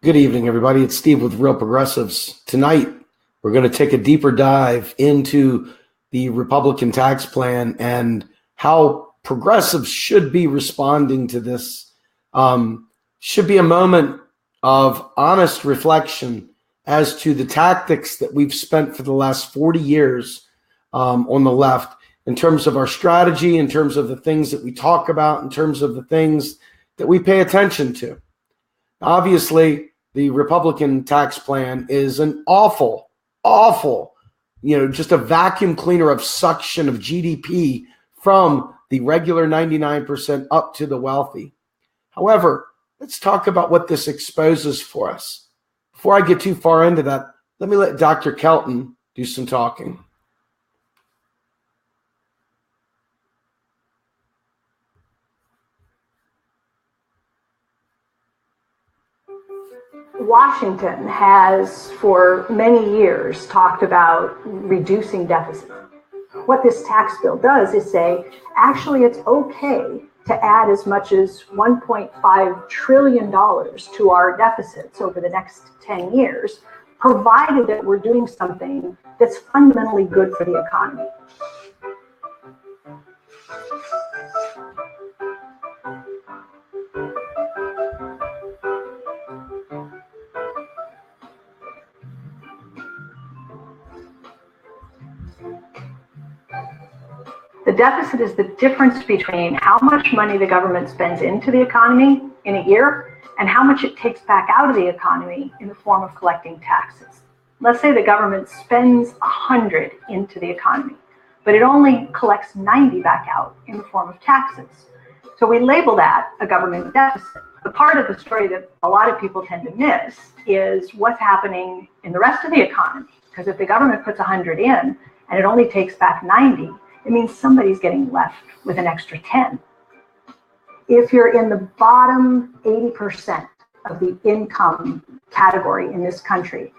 Good evening, everybody. It's Steve with Real Progressives. Tonight, we're going to take a deeper dive into the Republican tax plan and how progressives should be responding to this. Should be a moment of honest reflection as to the tactics that we've spent for the last 40 years on the left, in terms of our strategy, in terms of the things that we talk about, in terms of the things that we pay attention to. Obviously, the Republican tax plan is an awful, just a vacuum cleaner of suction of GDP from the regular 99% up to the wealthy. However, let's talk about what this exposes for us. Before I get too far into that, let me let Dr. Kelton do some talking. Washington has for many years talked about reducing deficits. What this tax bill does is say, actually, it's okay to add as much as $1.5 trillion to our deficits over the next 10 years, provided that we're doing something that's fundamentally good for the economy. The deficit is the difference between how much money the government spends into the economy in a year and how much it takes back out of the economy in the form of collecting taxes. Let's say the government spends 100 into the economy, but it only collects 90 back out in the form of taxes. So we label that a government deficit. The part of the story that a lot of people tend to miss is what's happening in the rest of the economy. Because if the government puts 100 in and it only takes back 90, it means somebody's getting left with an extra 10. If you're in the bottom 80% of the income category in this country,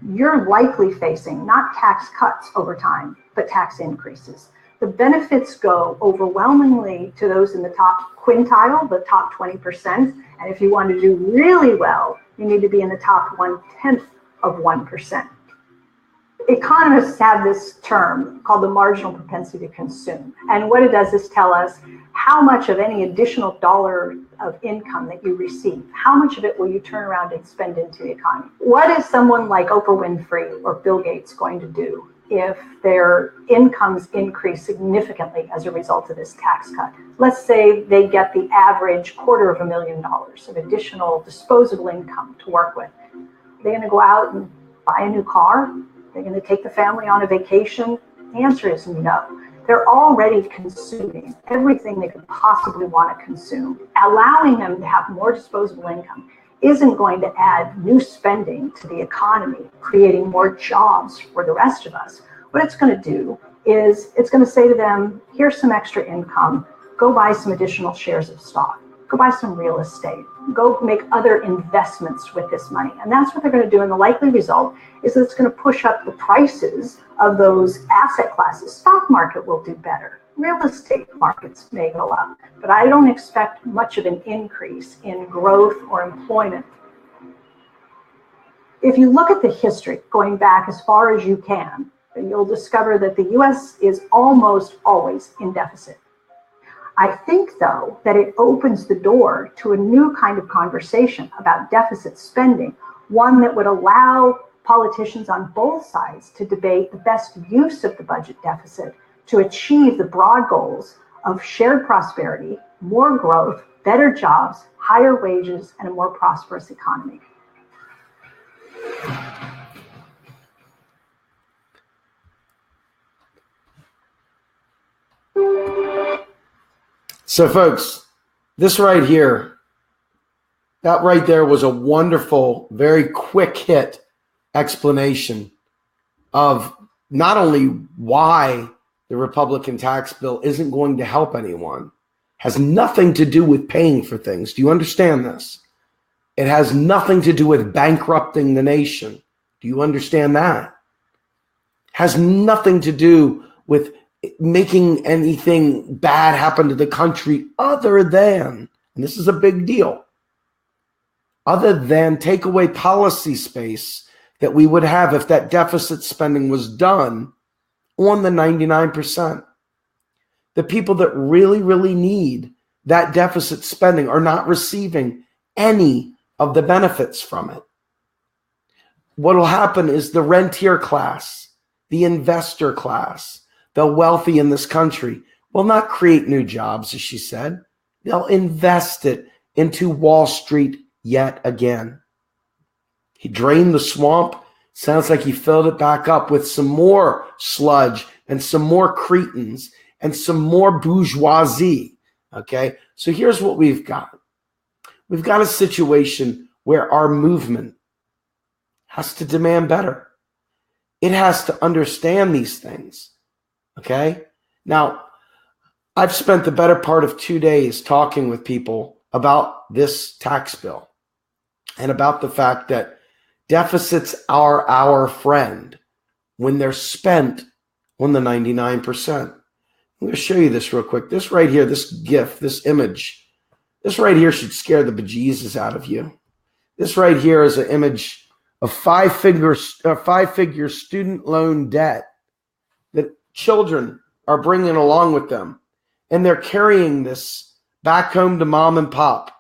you're likely facing not tax cuts over time, but tax increases. The benefits go overwhelmingly to those in the top quintile, the top 20%. And if you want to do really well, you need to be in the top 1/10 of 1%. Economists have this term called the marginal propensity to consume. And what it does is tell us how much of any additional dollar of income that you receive, how much of it will you turn around and spend into the economy? What is someone like Oprah Winfrey or Bill Gates going to do if their incomes increase significantly as a result of this tax cut? Let's say they get the average $250,000 of additional disposable income to work with. Are they going to go out and buy a new car? They're going to take the family on a vacation? The answer is no. They're already consuming everything they could possibly want to consume. Allowing them to have more disposable income isn't going to add new spending to the economy, creating more jobs for the rest of us. What it's going to do is it's going to say to them, here's some extra income, go buy some additional shares of stock, go buy some real estate, go make other investments with this money. And that's what they're going to do. And the likely result is that it's going to push up the prices of those asset classes. Stock market will do better. Real estate markets may go up, but I don't expect much of an increase in growth or employment. If you look at the history, going back as far as you can, you'll discover that the US is almost always in deficit. I think, though, that it opens the door to a new kind of conversation about deficit spending, one that would allow politicians on both sides to debate the best use of the budget deficit to achieve the broad goals of shared prosperity, more growth, better jobs, higher wages, and a more prosperous economy. So, folks, this right here, that right there was a wonderful, very quick hit explanation of not only why the Republican tax bill isn't going to help anyone, has nothing to do with paying for things. Do you understand this? It has nothing to do with bankrupting the nation. Do you understand that? Has nothing to do with making anything bad happen to the country other than, and this is a big deal, other than take away policy space that we would have if that deficit spending was done on the 99%. The people that really, really need that deficit spending are not receiving any of the benefits from it. What will happen is the rentier class, the investor class, the wealthy in this country will not create new jobs, as she said. They'll invest it into Wall Street yet again. He drained the swamp. Sounds like he filled it back up with some more sludge and some more cretins and some more bourgeoisie. Okay, so here's what we've got. We've got a situation where our movement has to demand better. It has to understand these things. Okay, now I've spent the better part of 2 days talking with people about this tax bill and about the fact that deficits are our friend when they're spent on the 99%. I'm going to show you this real quick. This right here, this GIF, this image, this right here should scare the bejesus out of you. This right here is an image of five-figure student loan debt that children are bringing along with them. And they're carrying this back home to mom and pop,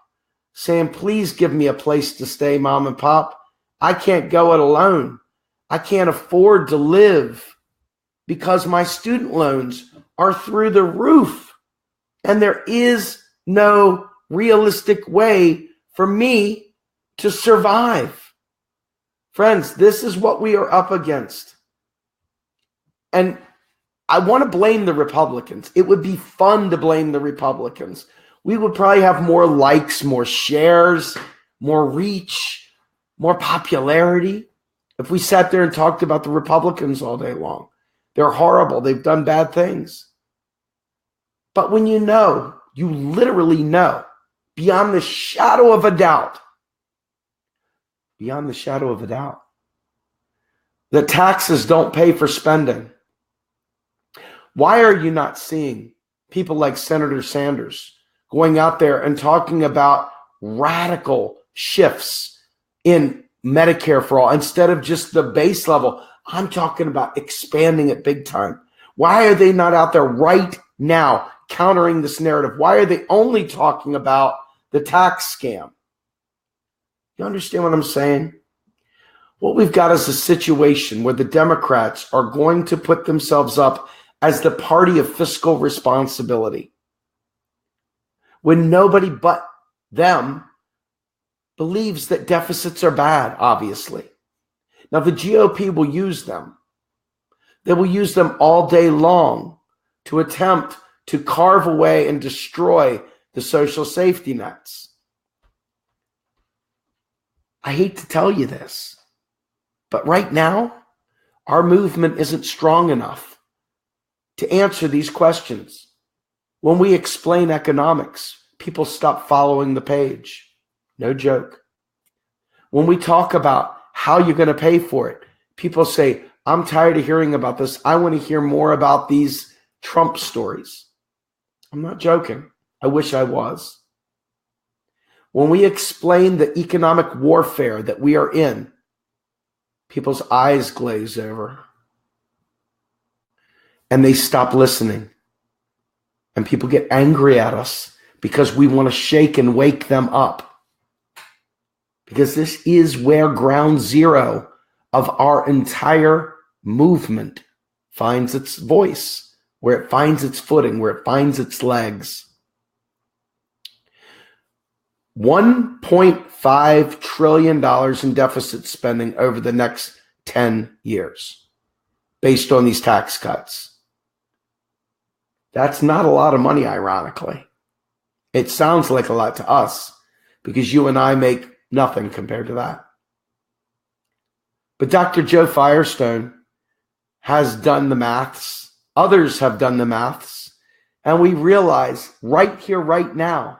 saying, please give me a place to stay, mom and pop. I can't go it alone. I can't afford to live because my student loans are through the roof. And there is no realistic way for me to survive. Friends, this is what we are up against. And I want to blame the Republicans. It would be fun to blame the Republicans. We would probably have more likes, more shares, more reach, more popularity if we sat there and talked about the Republicans all day long. They're horrible. They've done bad things. But when you know, you literally know, beyond the shadow of a doubt, that taxes don't pay for spending. Why are you not seeing people like Senator Sanders going out there and talking about radical shifts in Medicare for all instead of just the base level? I'm talking about expanding it big time. Why are they not out there right now countering this narrative? Why are they only talking about the tax scam? You understand what I'm saying? What we've got is a situation where the Democrats are going to put themselves up as the party of fiscal responsibility, when nobody but them believes that deficits are bad, obviously. Now, the GOP will use them. They will use them all day long to attempt to carve away and destroy the social safety nets. I hate to tell you this, but right now, our movement isn't strong enough to answer these questions. When we explain economics, people stop following the page. No joke. When we talk about how you're going to pay for it, people say, I'm tired of hearing about this. I want to hear more about these Trump stories. I'm not joking. I wish I was. When we explain the economic warfare that we are in, people's eyes glaze over. And they stop listening. And people get angry at us because we want to shake and wake them up. Because this is where ground zero of our entire movement finds its voice, where it finds its footing, where it finds its legs. $1.5 trillion in deficit spending over the next 10 years based on these tax cuts. That's not a lot of money, ironically. It sounds like a lot to us because you and I make nothing compared to that. But Dr. Joe Firestone has done the maths. Others have done the maths. And we realize right here, right now,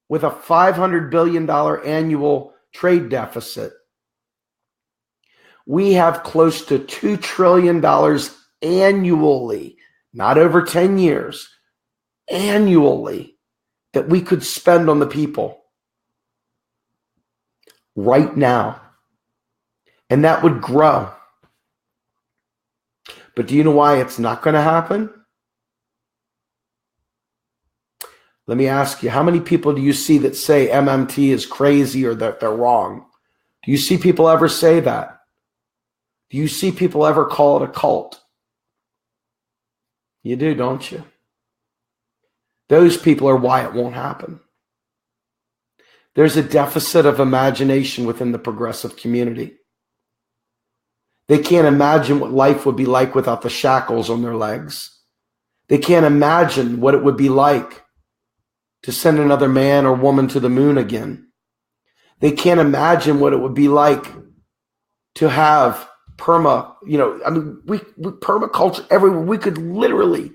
with a $500 billion annual trade deficit, we have close to $2 trillion annually, not over 10 years, annually, that we could spend on the people. right now. And that would grow. But do you know why it's not going to happen? Let me ask you, how many people do you see that say MMT is crazy or that they're wrong? Do you see people ever say that? Do you see people ever call it a cult? You do, don't you? Those people are why it won't happen. There's a deficit of imagination within the progressive community. They can't imagine what life would be like without the shackles on their legs. They can't imagine what it would be like to send another man or woman to the moon again. They can't imagine what it would be like to have permaculture everywhere. We could literally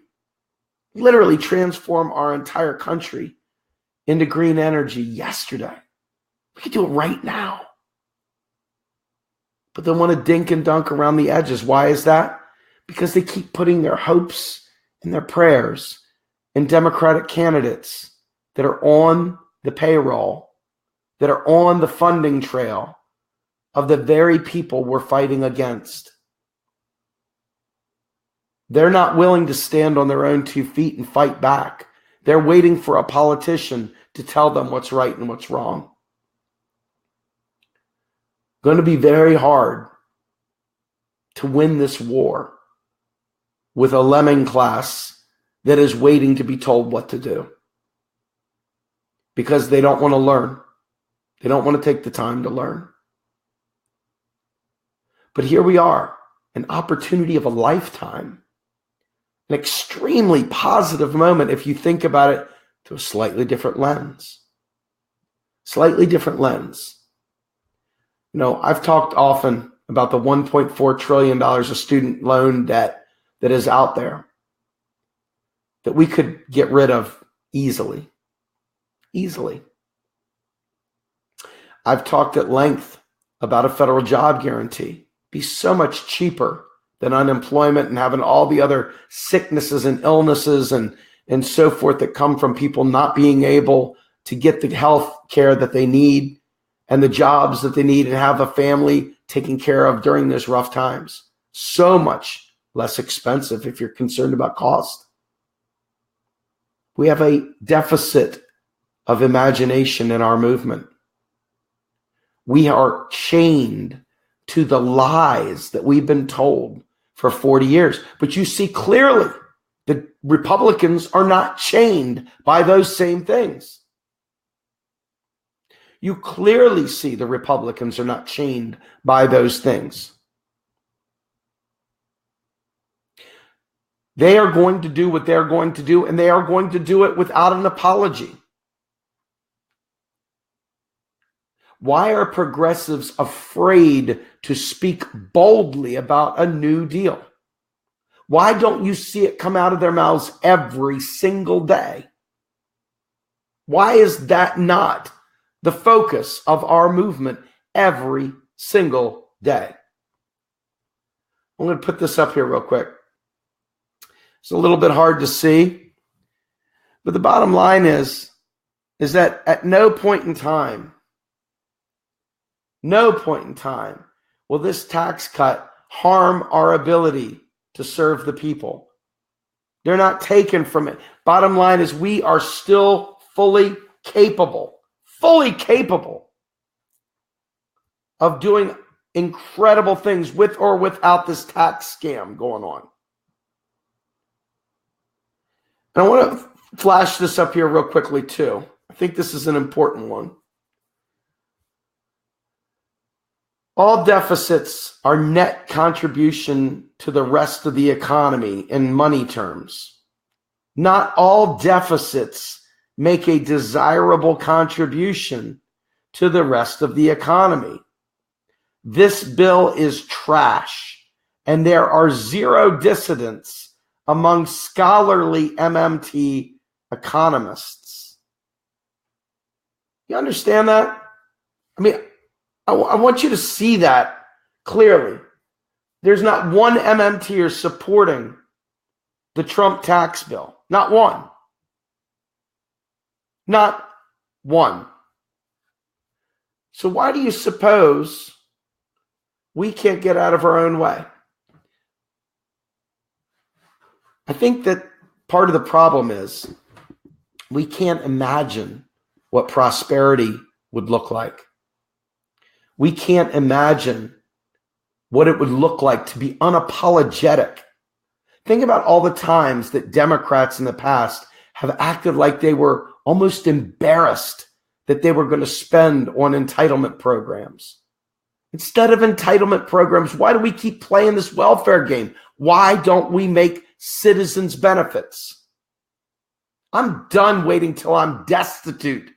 transform our entire country into green energy yesterday. We could do it right now. But they want to dink and dunk around the edges. Why is that? Because they keep putting their hopes and their prayers in Democratic candidates that are on the payroll, that are on the funding trail of the very people we're fighting against. They're not willing to stand on their own 2 feet and fight back. They're waiting for a politician to tell them what's right and what's wrong. Going to be very hard to win this war with a lemming class that is waiting to be told what to do. Because they don't want to learn. They don't want to take the time to learn. But here we are, an opportunity of a lifetime, an extremely positive moment if you think about it through a slightly different lens. Slightly different lens. I've talked often about the $1.4 trillion of student loan debt that is out there that we could get rid of easily. Easily. I've talked at length about a federal job guarantee. Be so much cheaper than unemployment and having all the other sicknesses and illnesses and so forth that come from people not being able to get the health care that they need and the jobs that they need and have a family taken care of during those rough times. So much less expensive if you're concerned about cost. We have a deficit of imagination in our movement. We are chained to the lies that we've been told for 40 years. But you see clearly the Republicans are not chained by those same things. You clearly see the Republicans are not chained by those things. They are going to do what they're going to do, and they are going to do it without an apology. Why are progressives afraid to speak boldly about a New Deal? Why don't you see it come out of their mouths every single day? Why is that not the focus of our movement every single day? I'm going to put this up here real quick. It's a little bit hard to see, but the bottom line is that at no point in time will this tax cut harm our ability to serve the people. They're not taken from it. Bottom line is we are still fully capable of doing incredible things with or without this tax scam going on. And I want to flash this up here real quickly too. I think this is an important one. All deficits are net contribution to the rest of the economy in money terms. Not all deficits make a desirable contribution to the rest of the economy. This bill is trash, and there are zero dissidents among scholarly MMT economists. You understand that? I mean, I want you to see that clearly. There's not one MMTer supporting the Trump tax bill. Not one. Not one. So why do you suppose we can't get out of our own way? I think that part of the problem is we can't imagine what prosperity would look like. We can't imagine what it would look like to be unapologetic. Think about all the times that Democrats in the past have acted like they were almost embarrassed that they were going to spend on entitlement programs. Instead of entitlement programs, why do we keep playing this welfare game? Why don't we make citizens benefits? I'm done waiting till I'm destitute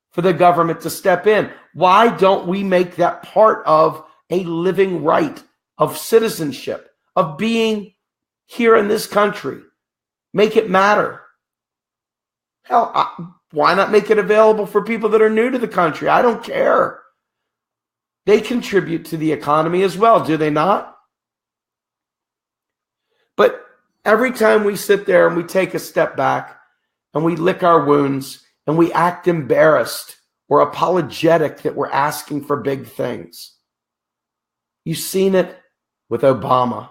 for the government to step in. Why don't we make that part of a living right of citizenship, of being here in this country? Make it matter. Hell, why not make it available for people that are new to the country? I don't care. They contribute to the economy as well, do they not? But every time we sit there and we take a step back and we lick our wounds and we act embarrassed or apologetic that we're asking for big things. You've seen it with Obama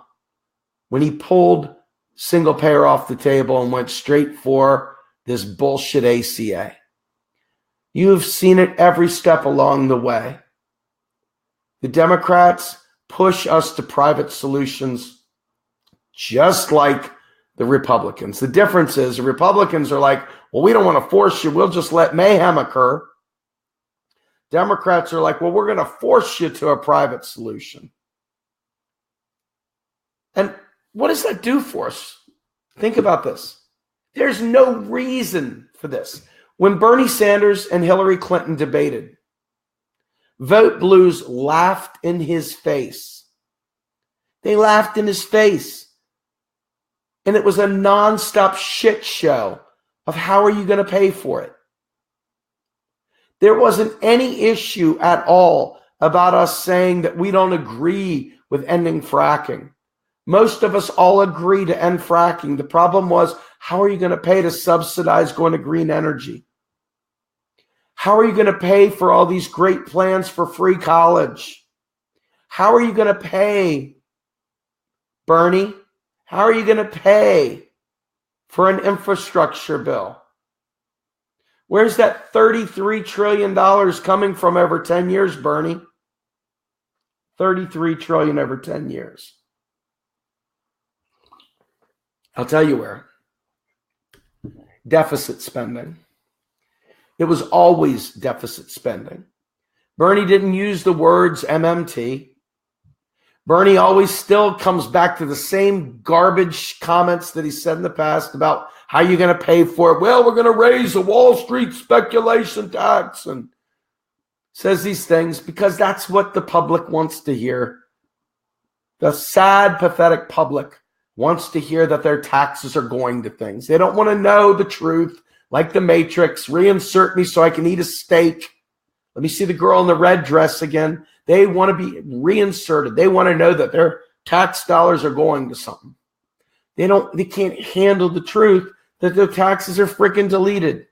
when he pulled single payer off the table and went straight for this bullshit ACA. You have seen it every step along the way. The Democrats push us to private solutions just like the Republicans. The difference is the Republicans are like, well, we don't want to force you. We'll just let mayhem occur. Democrats are like, well, we're going to force you to a private solution. And what does that do for us? Think about this. There's no reason for this. When Bernie Sanders and Hillary Clinton debated, Vote Blues laughed in his face. They laughed in his face. And it was a nonstop shit show of how are you going to pay for it? There wasn't any issue at all about us saying that we don't agree with ending fracking. Most of us all agree to end fracking. The problem was, how are you going to pay to subsidize going to green energy? How are you going to pay for all these great plans for free college? How are you going to pay, Bernie? How are you going to pay for an infrastructure bill? Where's that $33 trillion coming from over 10 years, Bernie? $33 trillion over 10 years. I'll tell you where. Deficit spending. It was always deficit spending. Bernie didn't use the words MMT. Bernie always still comes back to the same garbage comments that he said in the past about how you're going to pay for it. Well, we're going to raise the Wall Street speculation tax, and says these things because that's what the public wants to hear. The sad, pathetic public wants to hear that their taxes are going to things. They don't want to know the truth. Like the Matrix, reinsert me so I can eat a steak. Let me see the girl in the red dress again. They want to be reinserted. They want to know that their tax dollars are going to something. They can't handle the truth that their taxes are freaking deleted.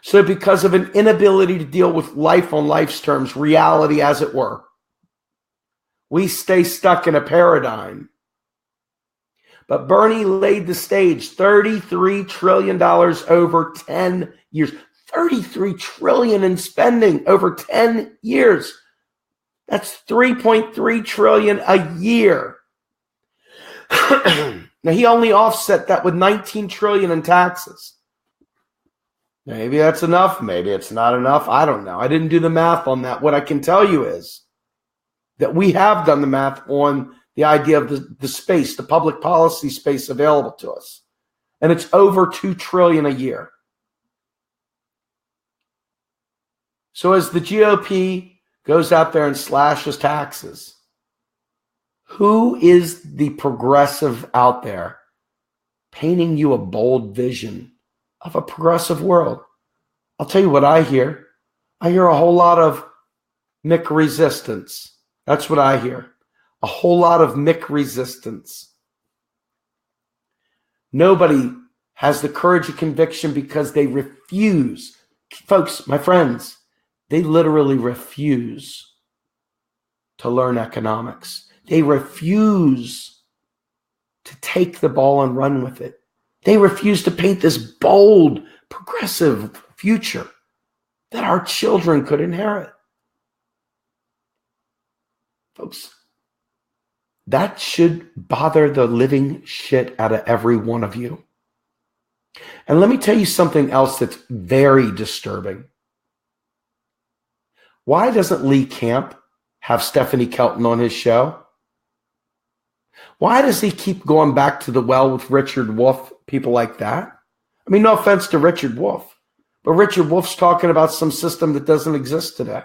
So because of an inability to deal with life on life's terms, reality as it were, we stay stuck in a paradigm. But Bernie laid the stage, $33 trillion over 10 years. $33 trillion in spending over 10 years. That's $3.3 trillion a year. Now, he only offset that with $19 trillion in taxes. Maybe that's enough. Maybe it's not enough. I don't know. I didn't do the math on that. What I can tell you is that we have done the math on the idea of the space, the public policy space available to us. And it's over $2 trillion a year. So as the GOP goes out there and slashes taxes, who is the progressive out there painting you a bold vision of a progressive world? I'll tell you what I hear. I hear a whole lot of Mick resistance. That's what I hear. A whole lot of Mick resistance. Nobody has the courage of conviction because they refuse. Folks, my friends, They literally refuse to learn economics. They refuse to take the ball and run with it. They refuse to paint this bold, progressive future that our children could inherit. Folks, that should bother the living shit out of every one of you. And let me tell you something else that's very disturbing. Why doesn't Lee Camp have Stephanie Kelton on his show? Why does he keep going back to the well with Richard Wolff, people like that? I mean, no offense to Richard Wolff, but Richard Wolff's talking about some system that doesn't exist today.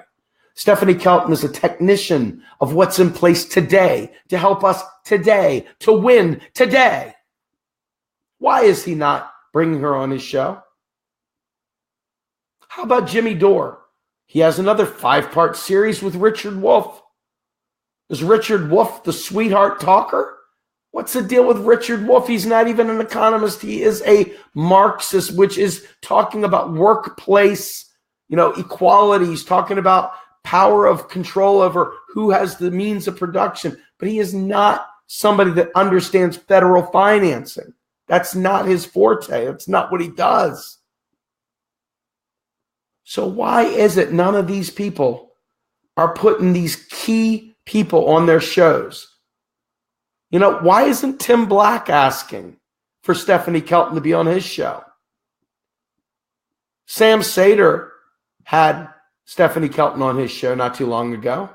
Stephanie Kelton is a technician of what's in place today to help us today, to win today. Why is he not bringing her on his show? How about Jimmy Dore? He has another 5-part series with Richard Wolff. Is Richard Wolff the sweetheart talker? What's the deal with Richard Wolff? He's not even an economist. He is a Marxist, which is talking about workplace, equality. He's talking about power of control over who has the means of production. But he is not somebody that understands federal financing. That's not his forte. That's not what he does. So why is it none of these people are putting these key people on their shows? Why isn't Tim Black asking for Stephanie Kelton to be on his show? Sam Sater had Stephanie Kelton on his show not too long ago.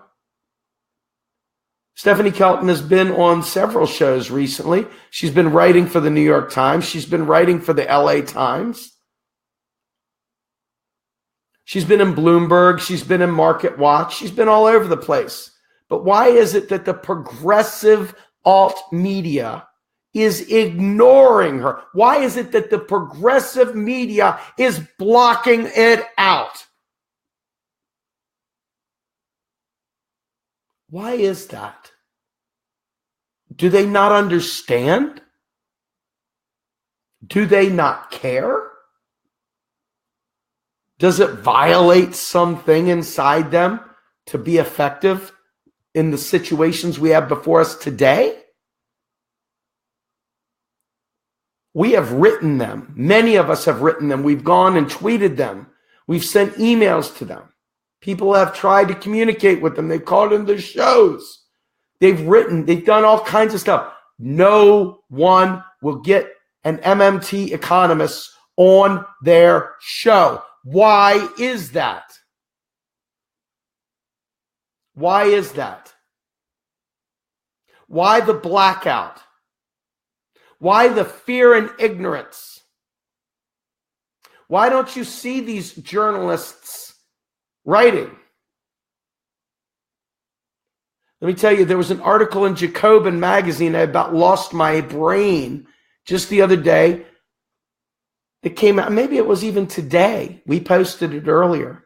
Stephanie Kelton has been on several shows recently. She's been writing for the New York Times. She's been writing for the LA Times. She's been in Bloomberg. She's been in Market Watch. She's been all over the place. But why is it that the progressive alt media is ignoring her? Why is it that the progressive media is blocking it out? Why is that? Do they not understand? Do they not care? Does it violate something inside them to be effective in the situations we have before us today? We have written them. Many of us have written them. We've gone and tweeted them. We've sent emails to them. People have tried to communicate with them. They've called in their shows. They've written. They've done all kinds of stuff. No one will get an MMT economist on their show. Why is that? Why is that? Why the blackout? Why the fear and ignorance? Why don't you see these journalists writing? Let me tell you, there was an article in Jacobin magazine. I about lost my brain just the other day. It came out, maybe it was even today. We posted it earlier.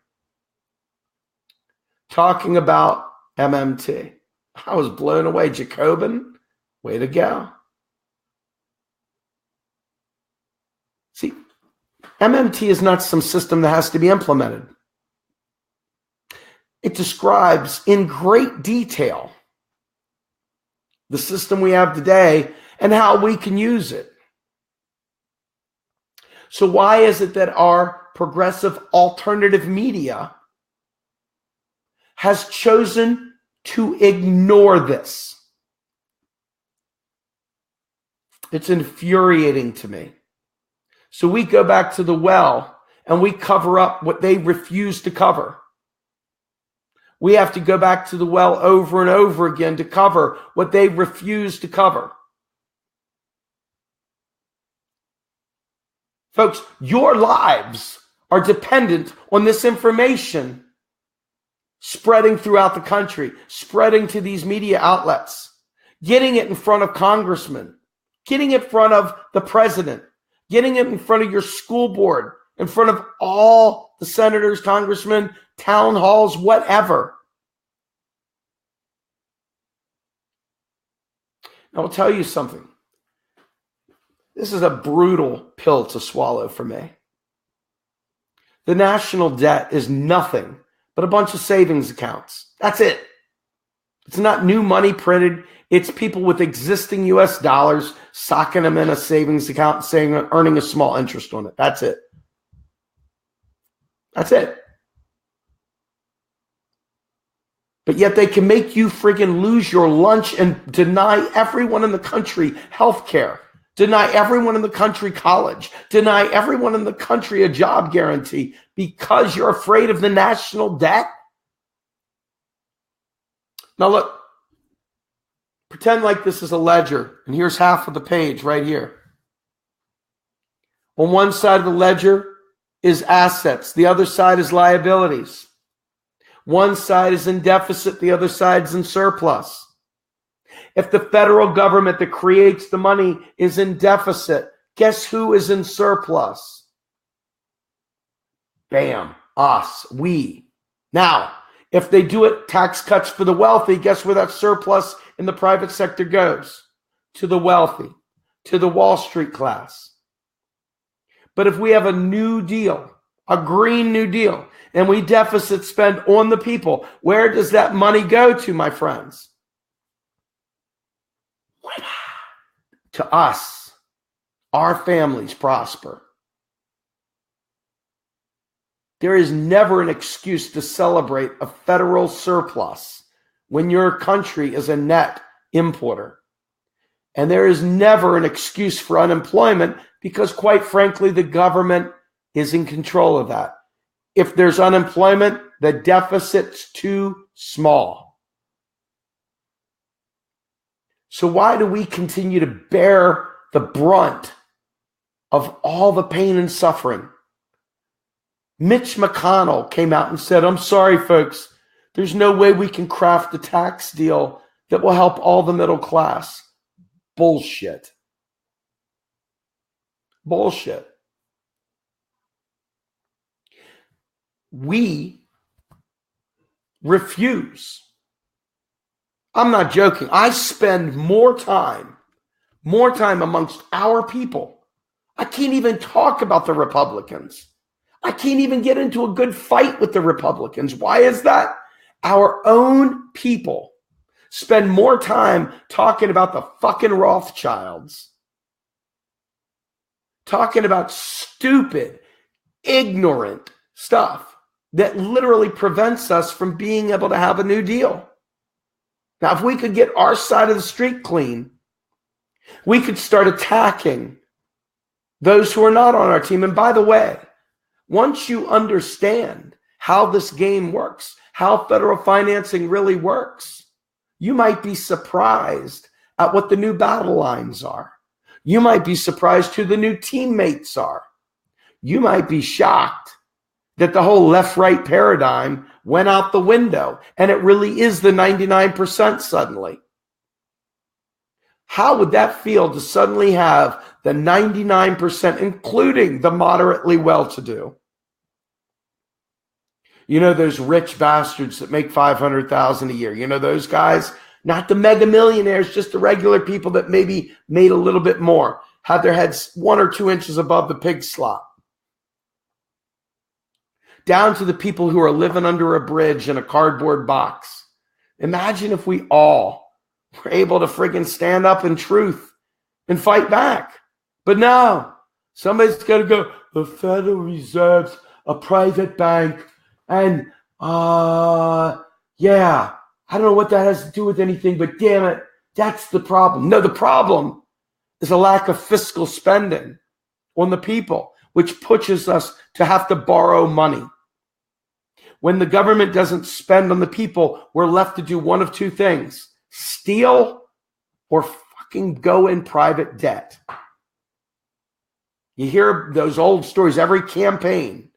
Talking about MMT. I was blown away. Jacobin, way to go. See, MMT is not some system that has to be implemented. It describes in great detail the system we have today and how we can use it. So why is it that our progressive alternative media has chosen to ignore this? It's infuriating to me. So we go back to the well and we cover up what they refuse to cover. We have to go back to the well over and over again to cover what they refuse to cover. Folks, your lives are dependent on this information spreading throughout the country, spreading to these media outlets, getting it in front of congressmen, getting it in front of the president, getting it in front of your school board, in front of all the senators, congressmen, town halls, whatever. I'll tell you something. This is a brutal pill to swallow for me. The national debt is nothing but a bunch of savings accounts. That's it. It's not new money printed. It's people with existing US dollars socking them in a savings account, saying earning a small interest on it. That's it. That's it. But yet they can make you friggin' lose your lunch and deny everyone in the country health care, deny everyone in the country college, deny everyone in the country a job guarantee because you're afraid of the national debt. Now look, pretend like this is a ledger, and here's half of the page right here. On one side of the ledger is assets. The other side is liabilities. One side is in deficit, the other side is in surplus. If the federal government that creates the money is in deficit, guess who is in surplus? Bam, us, we. Now, if they do it, tax cuts for the wealthy, guess where that surplus in the private sector goes? To the wealthy, to the Wall Street class. But if we have a new deal, a Green New Deal, and we deficit spend on the people, where does that money go to, my friends? To us. Our families prosper. There is never an excuse to celebrate a federal surplus when your country is a net importer. And there is never an excuse for unemployment because, quite frankly, the government is in control of that. If there's unemployment, the deficit's too small. So why do we continue to bear the brunt of all the pain and suffering? Mitch McConnell came out and said, I'm sorry, folks, there's no way we can craft a tax deal that will help all the middle class. Bullshit. Bullshit. We refuse. I'm not joking. I spend more time amongst our people. I can't even talk about the Republicans. I can't even get into a good fight with the Republicans. Why is that? Our own people spend more time talking about the fucking Rothschilds, talking about stupid, ignorant stuff that literally prevents us from being able to have a new deal. Now, if we could get our side of the street clean, we could start attacking those who are not on our team. And by the way, once you understand how this game works, how federal financing really works, you might be surprised at what the new battle lines are. You might be surprised who the new teammates are. You might be shocked that the whole left-right paradigm went out the window and it really is the 99% suddenly. How would that feel to suddenly have the 99%, including the moderately well-to-do? You know those rich bastards that make $500,000 a year. You know those guys? Not the mega millionaires, just the regular people that maybe made a little bit more, had their heads 1 or 2 inches above the pig slop. Down to the people who are living under a bridge in a cardboard box. Imagine if we all were able to friggin' stand up in truth and fight back. But no, somebody's got to go, the Federal Reserve's a private bank. And, yeah, I don't know what that has to do with anything, but damn it, that's the problem. No, the problem is a lack of fiscal spending on the people, which pushes us to have to borrow money. When the government doesn't spend on the people, we're left to do one of two things: steal or fucking go in private debt. You hear those old stories every campaign.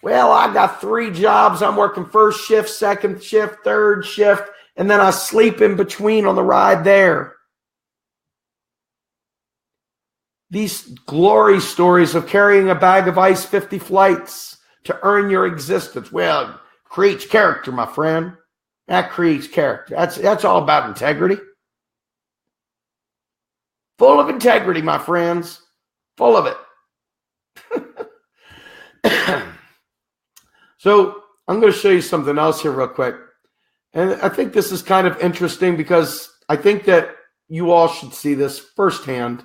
Well, I got 3 jobs. I'm working first shift, second shift, third shift, and then I sleep in between on the ride there. These glory stories of carrying a bag of ice 50 flights to earn your existence. Well, creates character, my friend. That creates character. That's all about integrity. Full of integrity, my friends. Full of it. So I'm going to show you something else here real quick. And I think this is kind of interesting because I think that you all should see this firsthand.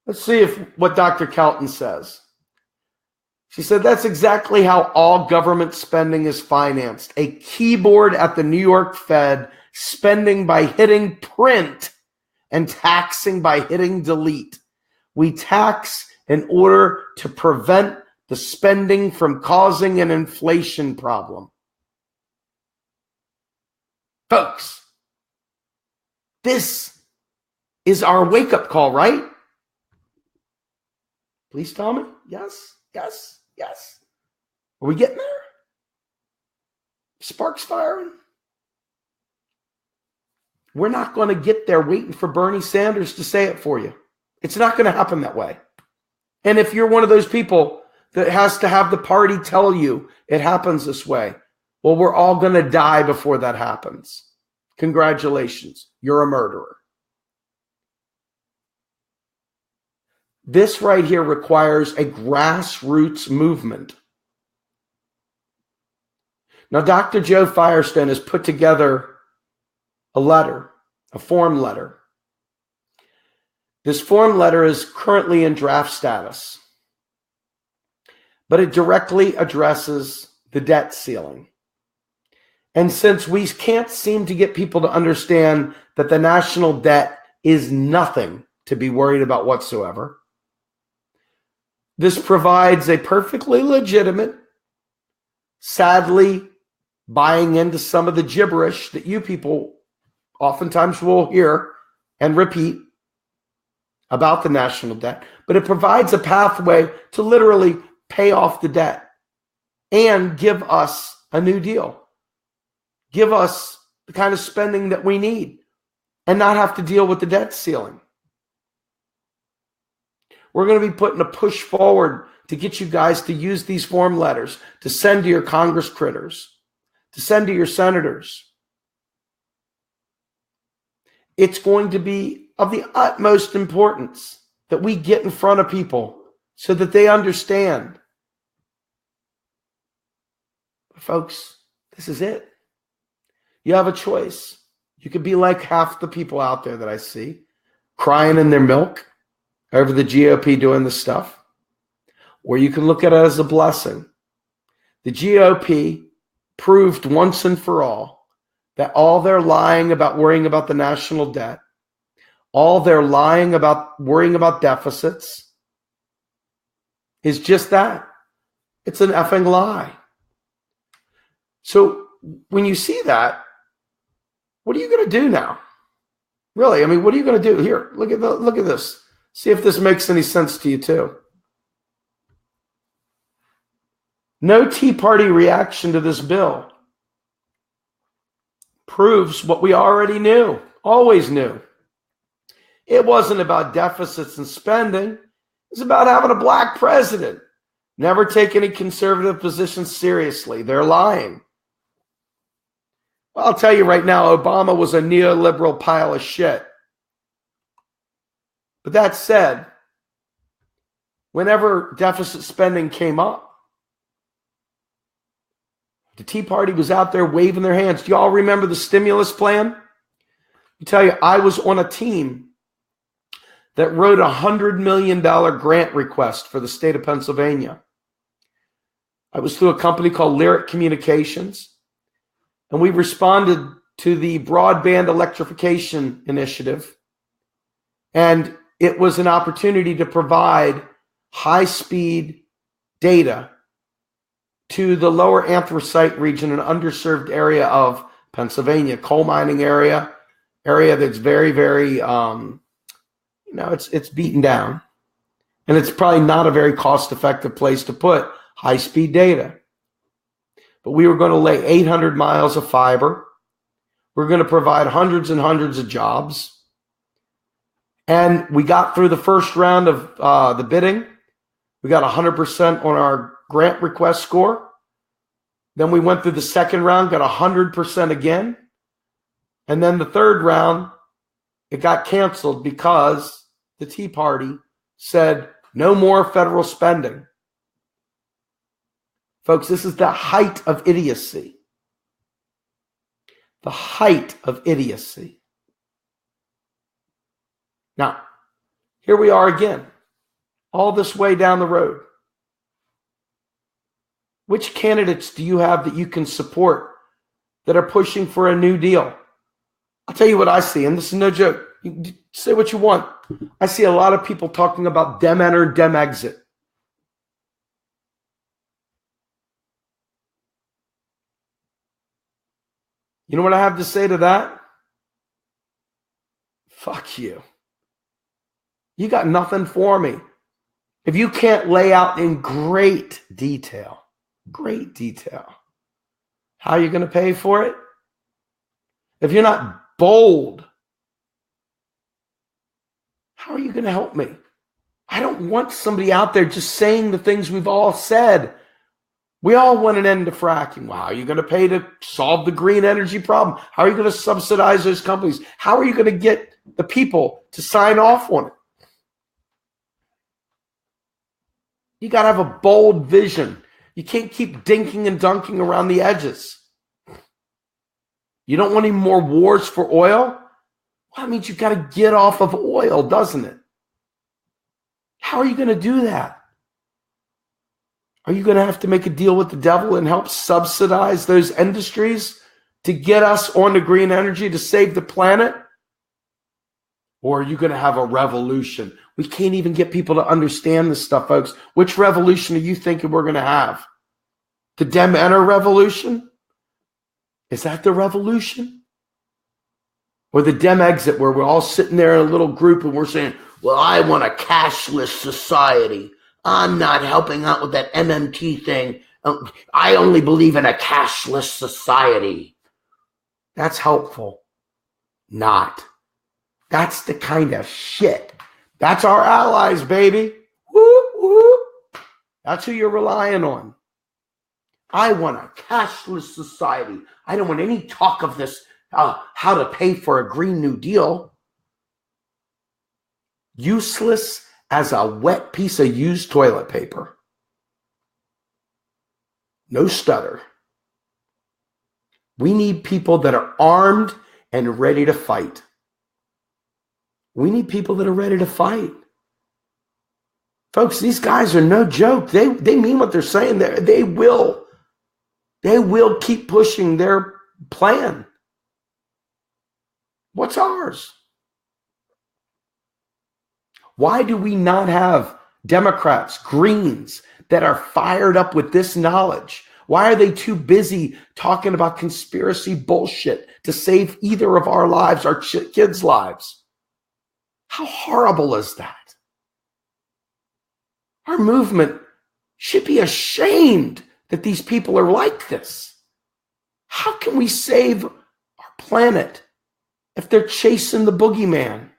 Let's see what Dr. Kelton says. She said that's exactly how all government spending is financed. A keyboard at the New York Fed, spending by hitting print and taxing by hitting delete. We tax in order to prevent the spending from causing an inflation problem. Folks, this is our wake-up call, right? Please tell me. Yes, yes, yes. Are we getting there? Sparks firing? We're not going to get there waiting for Bernie Sanders to say it for you. It's not going to happen that way. And if you're one of those people that has to have the party tell you it happens this way, well, we're all going to die before that happens. Congratulations. You're a murderer. This right here requires a grassroots movement. Now, Dr. Joe Firestone has put together a letter, a form letter. This form letter is currently in draft status, but it directly addresses the debt ceiling. And since we can't seem to get people to understand that the national debt is nothing to be worried about whatsoever, this provides a perfectly legitimate, sadly, buying into some of the gibberish that you people oftentimes will hear and repeat about the national debt, but it provides a pathway to literally pay off the debt and give us a new deal. Give us the kind of spending that we need and not have to deal with the debt ceiling. We're going to be putting a push forward to get you guys to use these form letters, to send to your Congress critters, to send to your senators. It's going to be of the utmost importance that we get in front of people so that they understand. But folks, this is it. You have a choice. You could be like half the people out there that I see crying in their milk over the GOP doing this stuff, or you can look at it as a blessing. The GOP proved once and for all that all their lying about worrying about the national debt, all their lying about worrying about deficits is just that. It's an effing lie. So when you see that, what are you going to do now? Really, I mean, what are you going to do? Here, look at this. See if this makes any sense to you too. No Tea Party reaction to this bill proves what we already knew, always knew. It wasn't about deficits and spending. It's about having a black president. Never take any conservative positions seriously. They're lying. Well, I'll tell you right now, Obama was a neoliberal pile of shit. But that said, whenever deficit spending came up, the Tea Party was out there waving their hands. Do you all remember the stimulus plan? I tell you, I was on a team that wrote a $100 million grant request for the state of Pennsylvania. I was through a company called Lyric Communications, and we responded to the broadband electrification initiative. And it was an opportunity to provide high-speed data to the lower anthracite region, an underserved area of Pennsylvania, coal mining area that's very, very, it's beaten down. And it's probably not a very cost-effective place to put high-speed data. But we were going to lay 800 miles of fiber. We're going to provide hundreds and hundreds of jobs. And we got through the first round of the bidding. We got 100% on our grant request score. Then we went through the second round, got 100% again. And then the third round, it got canceled because the Tea Party said no more federal spending. Folks, this is the height of idiocy. The height of idiocy. Now, here we are again, all this way down the road. Which candidates do you have that you can support that are pushing for a New Deal? I'll tell you what I see, and this is no joke. You can say what you want. I see a lot of people talking about dem enter, dem exit. You know what I have to say to that? Fuck you. You got nothing for me. If you can't lay out in great detail, how are you going to pay for it? If you're not bold, how are you going to help me? I don't want somebody out there just saying the things we've all said. We all want an end to fracking. Well, how are you going to pay to solve the green energy problem? How are you going to subsidize those companies? How are you going to get the people to sign off on it? You got to have a bold vision. You can't keep dinking and dunking around the edges. You don't want any more wars for oil? Well, that means you've got to get off of oil, doesn't it? How are you going to do that? Are you going to have to make a deal with the devil and help subsidize those industries to get us onto green energy to save the planet? Or are you going to have a revolution? We can't even get people to understand this stuff, folks. Which revolution are you thinking we're going to have? The dem enter revolution? Is that the revolution? Or the dem exit, where we're all sitting there in a little group and we're saying, well, I want a cashless society. I'm not helping out with that MMT thing. I only believe in a cashless society. That's helpful. Not. That's the kind of shit. That's our allies, baby. Whoop, whoop. That's who you're relying on. I want a cashless society. I don't want any talk of this, how to pay for a Green New Deal. Useless as a wet piece of used toilet paper. No stutter. We need people that are armed and ready to fight. We need people that are ready to fight. Folks, these guys are no joke. They mean what they're saying. They will keep pushing their plan. What's ours? Why do we not have Democrats, Greens that are fired up with this knowledge? Why are they too busy talking about conspiracy bullshit to save either of our lives, our kids' lives? How horrible is that? Our movement should be ashamed that these people are like this. How can we save our planet if they're chasing the boogeyman?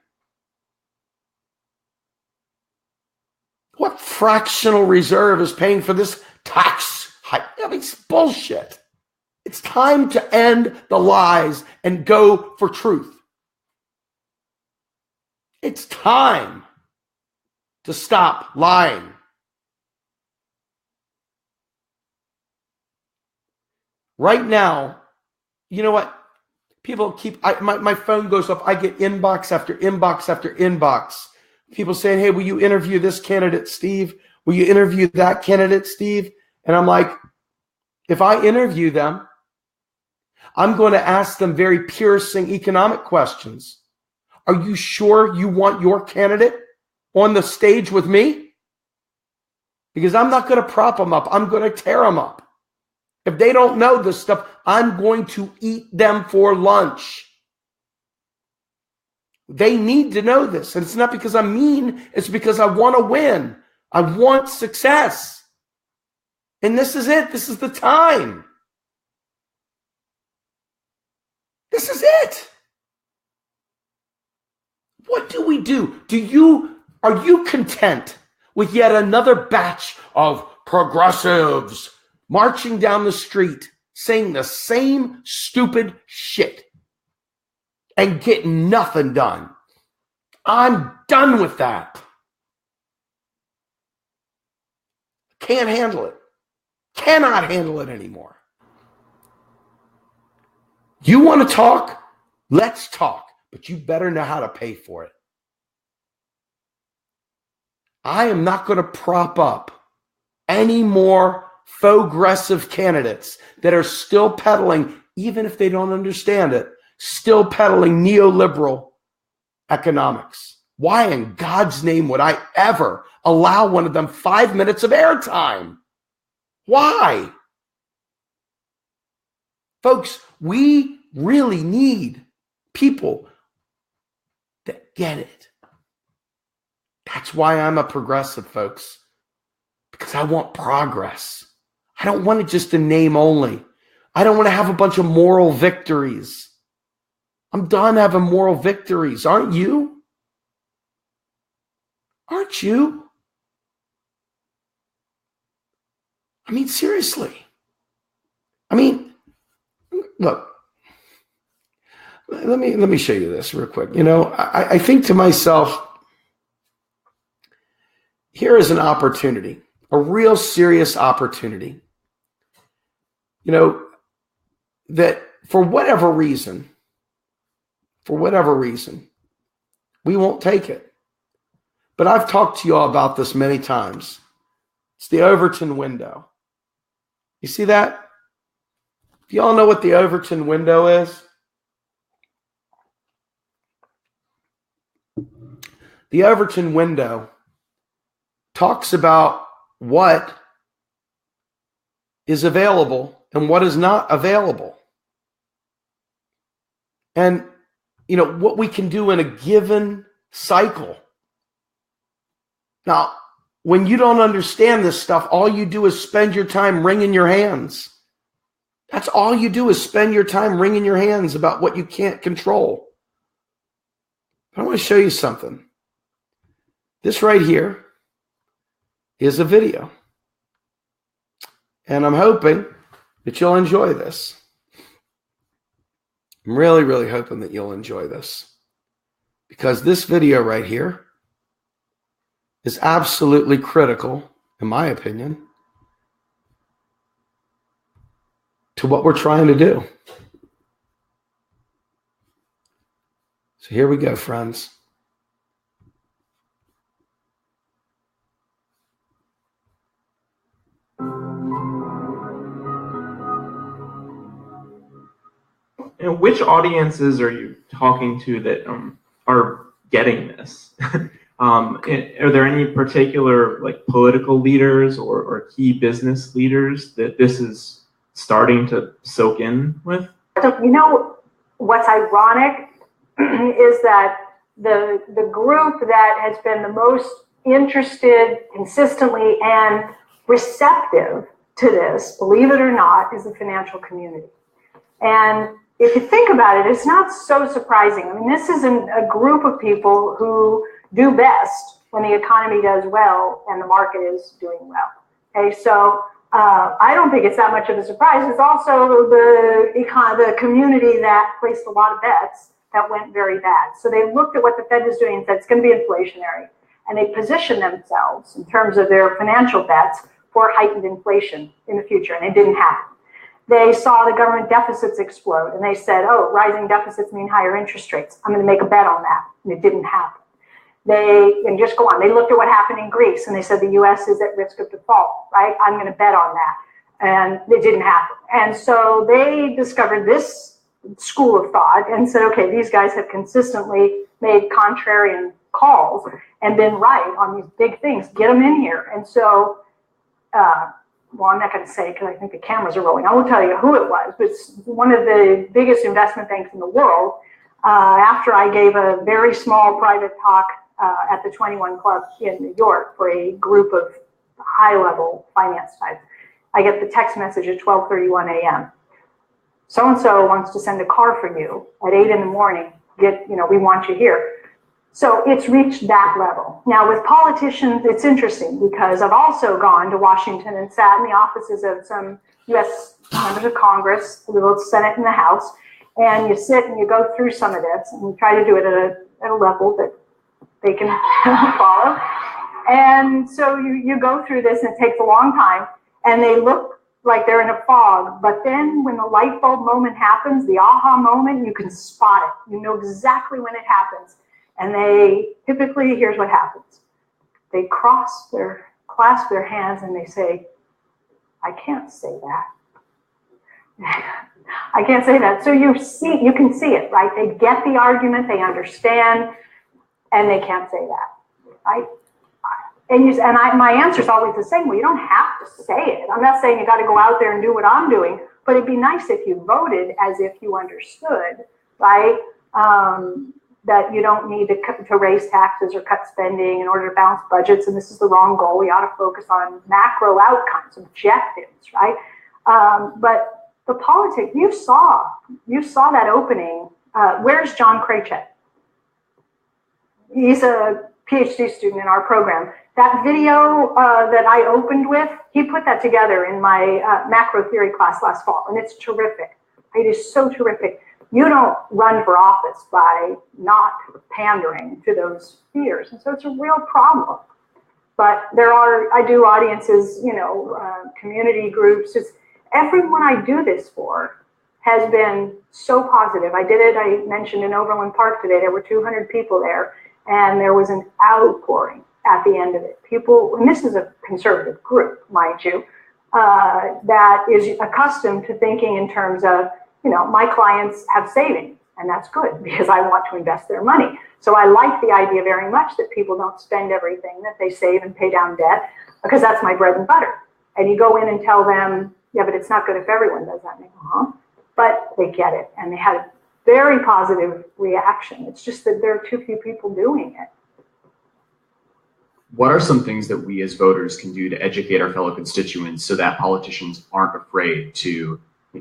What fractional reserve is paying for this tax hike? I mean, it's bullshit. It's time to end the lies and go for truth. It's time to stop lying. Right now, you know what? People my phone goes up. I get inbox after inbox after inbox. People saying, hey, will you interview this candidate, Steve? Will you interview that candidate, Steve? And I'm like, if I interview them, I'm going to ask them very piercing economic questions. Are you sure you want your candidate on the stage with me? Because I'm not going to prop them up. I'm going to tear them up. If they don't know this stuff, I'm going to eat them for lunch. They need to know this. And it's not because I'm mean. It's because I want to win. I want success. And this is it. This is the time. This is it. What do we do? Are you content with yet another batch of progressives marching down the street saying the same stupid shit and getting nothing done? I'm done with that. Can't handle it. Cannot handle it anymore. You want to talk? Let's talk, but you better know how to pay for it. I am not going to prop up any more progressive candidates that are still peddling, even if they don't understand it, still peddling neoliberal economics. Why in God's name would I ever allow one of them 5 minutes of airtime? Why? Folks, we really need people that get it. That's why I'm a progressive, folks, because I want progress. I don't want it just a name only. I don't want to have a bunch of moral victories. I'm done having moral victories. Aren't you? Aren't you? I mean, seriously. I mean, look, let me show you this real quick. You know, I think to myself, here is an opportunity, a real serious opportunity. You know, that for whatever reason, we won't take it. But I've talked to you all about this many times. It's the Overton window. You see that? Do you all know what the Overton window is? The Overton window talks about what is available and what is not available. And, you know, what we can do in a given cycle. Now, when you don't understand this stuff, all you do is spend your time wringing your hands. That's all you do is spend your time wringing your hands about what you can't control. But I want to show you something. This right here is a video. And I'm hoping that you'll enjoy this. I'm really, really hoping that you'll enjoy this. Because this video right here is absolutely critical, in my opinion, to what we're trying to do. So here we go, friends. And which audiences are you talking to that are getting this? Are there any particular like political leaders or key business leaders that this is starting to soak in with? So, you know, what's ironic is that the group that has been the most interested consistently and receptive to this, believe it or not, is the financial community. And if you think about it, it's not so surprising. I mean, this is a group of people who do best when the economy does well and the market is doing well. Okay, so I don't think it's that much of a surprise. It's also the community that placed a lot of bets that went very bad. So they looked at what the Fed was doing and said it's going to be inflationary. And they positioned themselves in terms of their financial bets for heightened inflation in the future, and it didn't happen. They saw the government deficits explode, and they said, oh, rising deficits mean higher interest rates. I'm going to make a bet on that, and it didn't happen. And just go on. They looked at what happened in Greece, and they said the U.S. is at risk of default, right? I'm going to bet on that, and it didn't happen. And so they discovered this school of thought and said, okay, these guys have consistently made contrarian calls and been right on these big things. Get them in here. And so, well, I'm not going to say because I think the cameras are rolling. I won't tell you who it was, but it's one of the biggest investment banks in the world. After I gave a very small private talk at the 21 Club in New York for a group of high-level finance types, I get the text message at 12:31 a.m. So-and-so wants to send a car for you at 8 in the morning. We want you here. So it's reached that level. Now with politicians, it's interesting because I've also gone to Washington and sat in the offices of some U.S. members of Congress, both the Senate and the House, and you sit and you go through some of this and you try to do it at a level that they can follow. And so you go through this and it takes a long time, and they look like they're in a fog. But then when the light bulb moment happens, the aha moment, you can spot it. You know exactly when it happens. And they typically, here's what happens. They clasp their hands and they say, I can't say that. I can't say that. So you can see it, right? They get the argument, they understand, and they can't say that, right? My answer is always the same. Well, you don't have to say it. I'm not saying you got to go out there and do what I'm doing, but it'd be nice if you voted as if you understood, right? That you don't need to raise taxes or cut spending in order to balance budgets, and this is the wrong goal. We ought to focus on macro outcomes, objectives, right? But the politics, you saw that opening. Where's John Kraychik? He's a PhD student in our program. That video that I opened with, he put that together in my macro theory class last fall, and it's terrific. It is so terrific. You don't run for office by not pandering to those fears, and so it's a real problem. But I do audiences, community groups. Everyone I do this for has been so positive. I mentioned in Overland Park today, there were 200 people there, and there was an outpouring at the end of it. People, and this is a conservative group, mind you, that is accustomed to thinking in terms of, my clients have savings, and that's good because I want to invest their money. So I like the idea very much that people don't spend everything that they save and pay down debt, because that's my bread and butter. And you go in and tell them, yeah, but it's not good if everyone does that. And they go, but they get it, and they had a very positive reaction. It's just that there are too few people doing it. What are some things that we as voters can do to educate our fellow constituents so that politicians aren't afraid to,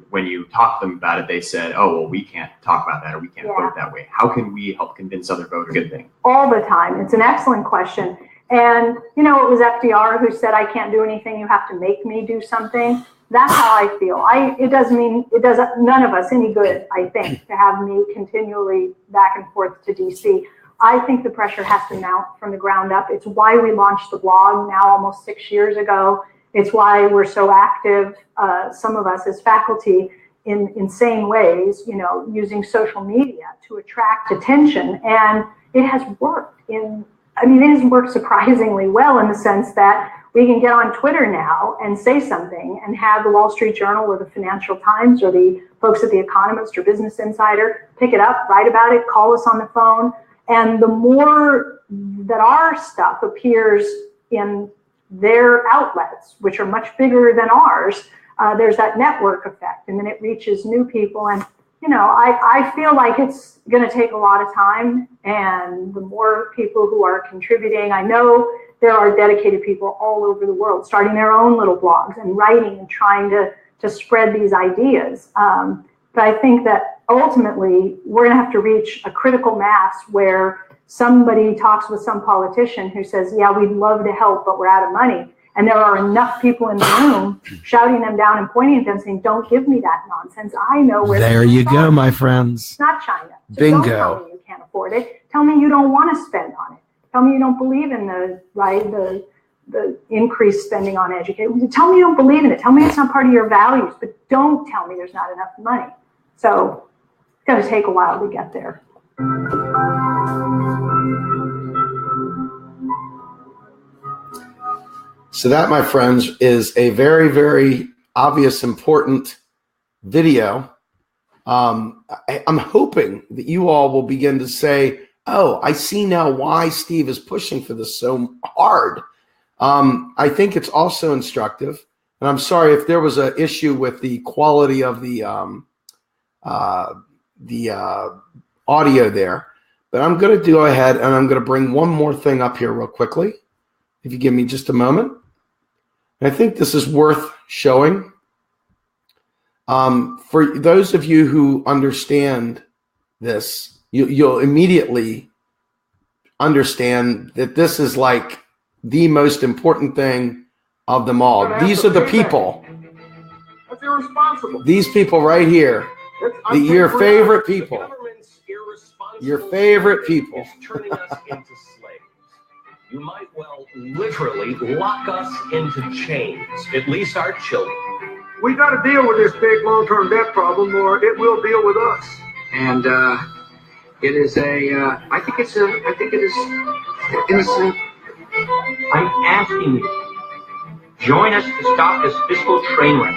when you talk to them about it, they said, oh, well, we can't talk about that, or we can't vote that way. How can we help convince other voters? Good thing. All the time. It's an excellent question. And, it was FDR who said, I can't do anything. You have to make me do something. That's how I feel. It does none of us any good, I think, to have me continually back and forth to DC. I think the pressure has to mount from the ground up. It's why we launched the blog now almost 6 years ago. It's why we're so active, some of us as faculty, in insane ways, using social media to attract attention. And it has worked it has worked surprisingly well, in the sense that we can get on Twitter now and say something and have the Wall Street Journal or the Financial Times or the folks at The Economist or Business Insider pick it up, write about it, call us on the phone. And the more that our stuff appears in their outlets, which are much bigger than ours, there's that network effect, and then it reaches new people. And I feel like it's going to take a lot of time, and the more people who are contributing, I know there are dedicated people all over the world starting their own little blogs and writing and trying to spread these ideas. But I think that ultimately we're going to have to reach a critical mass where somebody talks with some politician who says, yeah, we'd love to help, but we're out of money. And there are enough people in the room shouting them down and pointing at them saying, don't give me that nonsense. I know where. There you go, my friends. It's not China. So Bingo. Don't tell me you can't afford it. Tell me you don't want to spend on it. Tell me you don't believe in the increased spending on education. Tell me you don't believe in it. Tell me it's not part of your values, but don't tell me there's not enough money. So it's going to take a while to get there. So that, my friends, is a very, very obvious, important video. I'm hoping that you all will begin to say, oh, I see now why Steve is pushing for this so hard. I think it's also instructive. And I'm sorry if there was an issue with the quality of the audio there. But I'm going to go ahead and I'm going to bring one more thing up here real quickly, if you give me just a moment. And I think this is worth showing. For those of you who understand this, you'll immediately understand that this is like the most important thing of them all. These are the people. That's irresponsible. These people right here. Your favorite people. Your favorite people. Is turning us into slaves. You might well literally lock us into chains, at least our children. We got to deal with this big long-term debt problem, or it will deal with us. And it is I think it is innocent. I'm asking you, join us to stop this fiscal train wreck.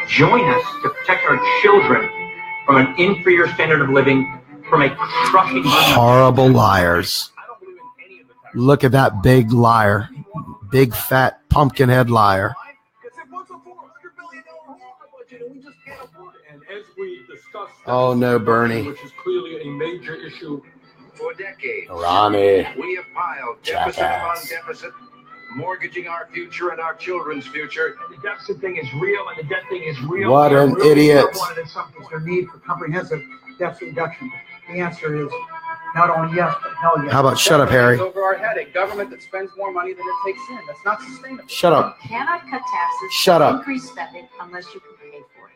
Join us to protect our children from an inferior standard of living, from a crushing... Horrible liars. Look at that big liar. Big, fat, pumpkin head liar. Oh, no, Bernie. Which is clearly a major issue. For decades, Ronnie. we have piled deficit upon deficit, mortgaging our future and our children's future. The deficit thing is real, and the debt thing is real. What an idiot. Their need for comprehensive deficit reduction. The answer is not only yes, but hell yes. How about shut up, Harry? Over our head, a government that spends more money than it takes in. That's not sustainable. Shut up. You cannot cut taxes, Shut up. increase spending unless you can pay for it.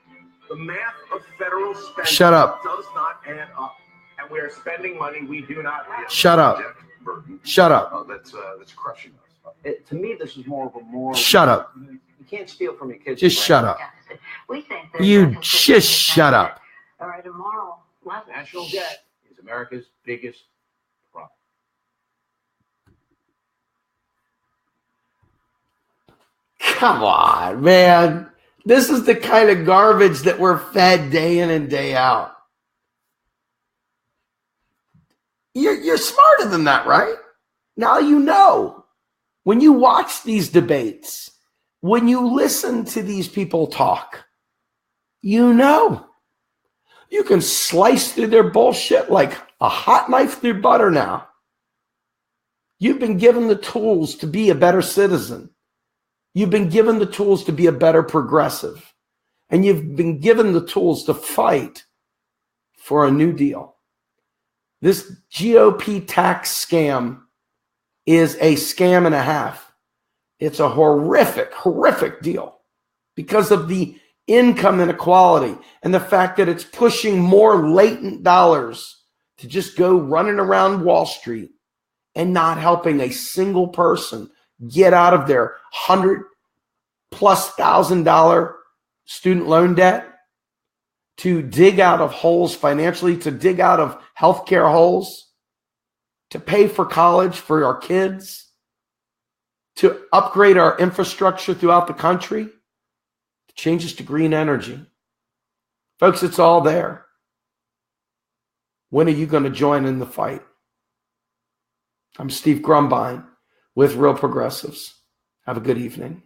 The math of federal spending Shut up. does not add up. And we are spending money we do not have. Shut up. Shut up. That's crushing us. To me, this is more of a moral. Shut up. You can't steal from your kids. Just shut up. We think that You deficit just is shut up. Or at a moral level. National debt is America's biggest problem. Come on, man. This is the kind of garbage that we're fed day in and day out. You're smarter than that, right? Now you know. When you watch these debates, when you listen to these people talk, you know. You can slice through their bullshit like a hot knife through butter now. You've been given the tools to be a better citizen. You've been given the tools to be a better progressive. And you've been given the tools to fight for a new deal. This GOP tax scam is a scam and a half. It's a horrific, horrific deal because of the income inequality and the fact that it's pushing more latent dollars to just go running around Wall Street and not helping a single person get out of their $100,000+ student loan debt, to dig out of holes financially, to dig out of healthcare holes, to pay for college for our kids, to upgrade our infrastructure throughout the country, to change us to green energy. Folks, it's all there. When are you going to join in the fight? I'm Steve Grumbine with Real Progressives. Have a good evening.